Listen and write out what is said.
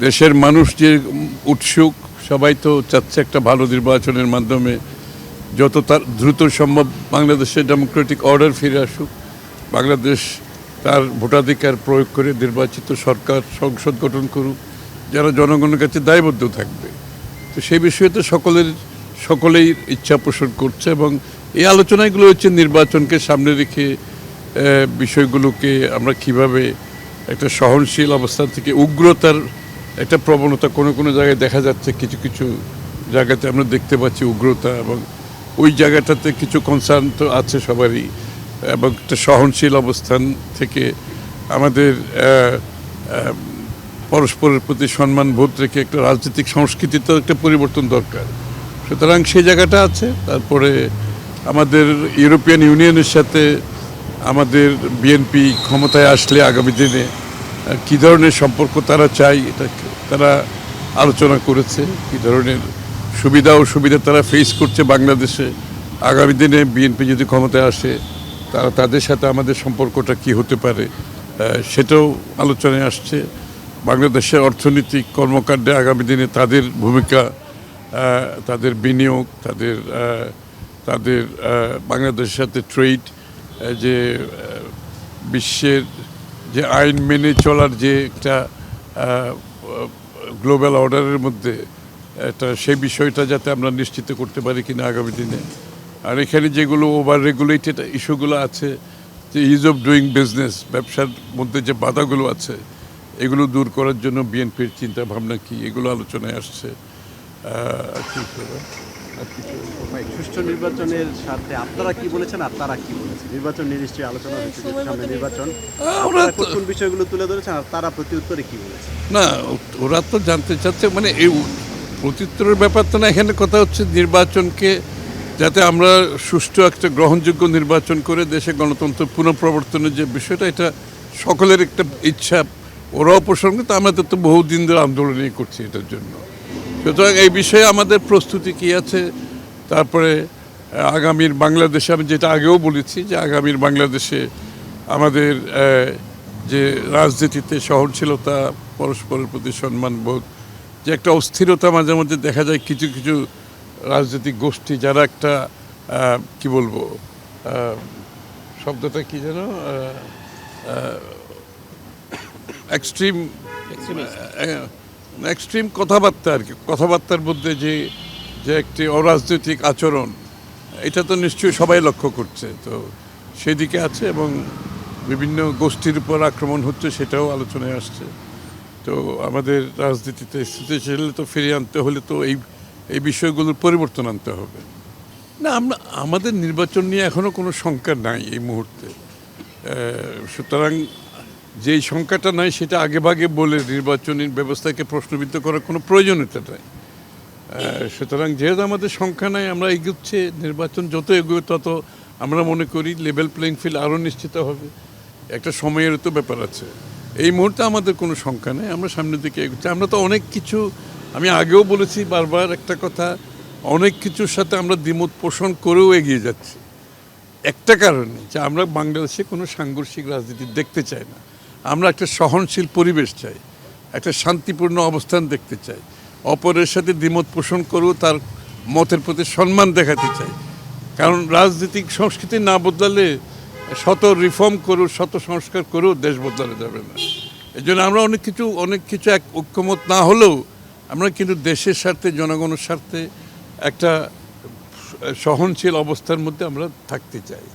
দেশের মানুষ যে উৎসুক, সবাই তো চাচ্ছে একটা ভালো নির্বাচনের মাধ্যমে যত তার দ্রুত সম্ভব বাংলাদেশের ডেমোক্রেটিক অর্ডার ফিরে আসুক, বাংলাদেশ তার ভোটাধিকার প্রয়োগ করে নির্বাচিত সরকার সংসদ গঠন করুক যারা জনগণের কাছে দায়বদ্ধ থাকবে। তো সেই বিষয়ে তো সকলেই ইচ্ছা পোষণ করছে এবং এই আলোচনাগুলো হচ্ছে নির্বাচনকে সামনে রেখে বিষয়গুলোকে আমরা কিভাবে একটা সহনশীল অবস্থান থেকে উগ্রতার একটা প্রবণতা কোনো কোনো জায়গায় দেখা যাচ্ছে, কিছু কিছু জায়গাতে আমরা দেখতে পাচ্ছি উগ্রতা, এবং ওই জায়গাটাতে কিছু কনসার্ন তো আছে সবারই, এবং একটা সহনশীল অবস্থান থেকে আমাদের পরস্পরের প্রতি সম্মান বোধ রেখে একটা রাজনৈতিক সংস্কৃতিতে একটা পরিবর্তন দরকার। সুতরাং সেই জায়গাটা আছে। তারপরে আমাদের ইউরোপিয়ান ইউনিয়নের সাথে আমাদের বিএনপি ক্ষমতায় আসলে আগামী দিনে কী ধরনের সম্পর্ক তারা চায়, এটা তারা আলোচনা করেছে। কী ধরনের সুবিধা অসুবিধা তারা ফেস করছে বাংলাদেশে, আগামী দিনে বিএনপি যদি ক্ষমতায় আসে তাদের সাথে আমাদের সম্পর্কটা কি হতে পারে, সেটাও আলোচনায় আসছে। বাংলাদেশের অর্থনৈতিক কর্মকাণ্ডে আগামী দিনে তাদের ভূমিকা, তাদের বিনিয়োগ, তাদের বাংলাদেশের সাথে ট্রেড, যে বিশ্বের যে আইন মেনে চলার যে একটা গ্লোবাল অর্ডারের মধ্যে সেই বিষয়টা যাতে আমরা নিশ্চিত করতে পারি কিনা আগামী দিনে। আর এখানে যেগুলো ওভার রেগুলেটেড ইস্যুগুলো আছে, যে ইজ অফ ডুইং বিজনেস, ব্যবসার মধ্যে যে বাধাগুলো আছে এগুলো দূর করার জন্য বিএনপির চিন্তা ভাবনা কি, এগুলো আলোচনায় আসছে। সুষ্ঠু নির্বাচনের সাথে আপনারা কি বলেছেন আর তারা কি বলেছেন? নির্বাচন নিয়ে নিশ্চয়ই আলোচনা হচ্ছে, সামনে নির্বাচন, কোন বিষয়গুলো তুলে ধরেছেন আর তারা প্রতি উত্তরে কি বলেছে? না, ওরা তো জানতে চাচ্ছে, মানে এই প্রত্যুত্তরের ব্যাপার তো না, এখানে কথা হচ্ছে নির্বাচনকে যাতে আমরা সুষ্ঠু একটা গ্রহণযোগ্য নির্বাচন করে দেশে গণতন্ত্র পুনঃপ্রবর্তনের যে বিষয়টা, এটা সকলের একটা ইচ্ছা, ওরাও পোষণ করে। তো আমাদের তো বহুদিন ধরে আন্দোলনই করছি এটার জন্য। সুতরাং এই বিষয়ে আমাদের প্রস্তুতি কী আছে, তারপরে আগামীর বাংলাদেশে আমি যেটা আগেও বলেছি যে আগামীর বাংলাদেশে আমাদের যে রাজনীতিতে সহনশীলতা, পরস্পরের প্রতি সম্মানবোধ, যে একটা অস্থিরতা মাঝে মধ্যে দেখা যায় কিছু কিছু রাজনৈতিক গোষ্ঠী যারা একটা কি বলবো, শব্দটা কি যেন, এক্সট্রিম কথাবার্তা আর কি, কথাবার্তার মধ্যে যে একটি অরাজনৈতিক আচরণ, এটা তো নিশ্চয়ই সবাই লক্ষ্য করছে। তো সেদিকে আছে এবং বিভিন্ন গোষ্ঠীর উপর আক্রমণ হচ্ছে, সেটাও আলোচনায় আসছে। তো আমাদের রাজনীতিতে স্থিতিশীল তো ফিরিয়ে আনতে হলে তো এই বিষয়গুলোর পরিবর্তন আনতে হবে। না, আমাদের নির্বাচন নিয়ে এখনও কোনো শঙ্কা নাই এই মুহূর্তে। সুতরাং যেই সংখ্যাটা নাই সেটা আগেভাগে বলে নির্বাচনী ব্যবস্থাকে প্রশ্নবিদ্ধ করার কোনো প্রয়োজনীয়তা নাই। সুতরাং যেহেতু আমাদের সংখ্যা নাই, আমরা এগোচ্ছে, নির্বাচন যত এগোবে তত আমরা মনে করি লেভেল প্লেইং ফিল্ড আরও নিশ্চিত হবে। একটা সময়ের তো ব্যাপার আছে। এই মুহূর্তে আমাদের কোনো সংখ্যা নেই, আমরা সামনের দিকে এগোচ্ছি। আমরা তো অনেক কিছু, আমি আগেও বলেছি বারবার একটা কথা, অনেক কিছুর সাথে আমরা দ্বিমত পোষণ করেও এগিয়ে যাচ্ছি। একটা কারণে যে আমরা বাংলাদেশে কোনো সাংঘর্ষিক রাজনীতি দেখতে চাই না, আমরা একটা সহনশীল পরিবেশ চাই, একটা শান্তিপূর্ণ অবস্থান দেখতে চাই, অপরের সাথে দ্বিমত পোষণ করেও তার মতের প্রতি সম্মান দেখাতে চাই। কারণ রাজনৈতিক সংস্কৃতি না বদলালে শত রিফর্ম করুক, শত সংস্কার করেও দেশ বদলানো যাবে না। এই জন্য আমরা অনেক কিছু এক ঐক্যমত না হলেও আমরা কিন্তু দেশের স্বার্থে, জনগণের স্বার্থে একটা সহনশীল অবস্থার মধ্যে আমরা থাকতে চাই।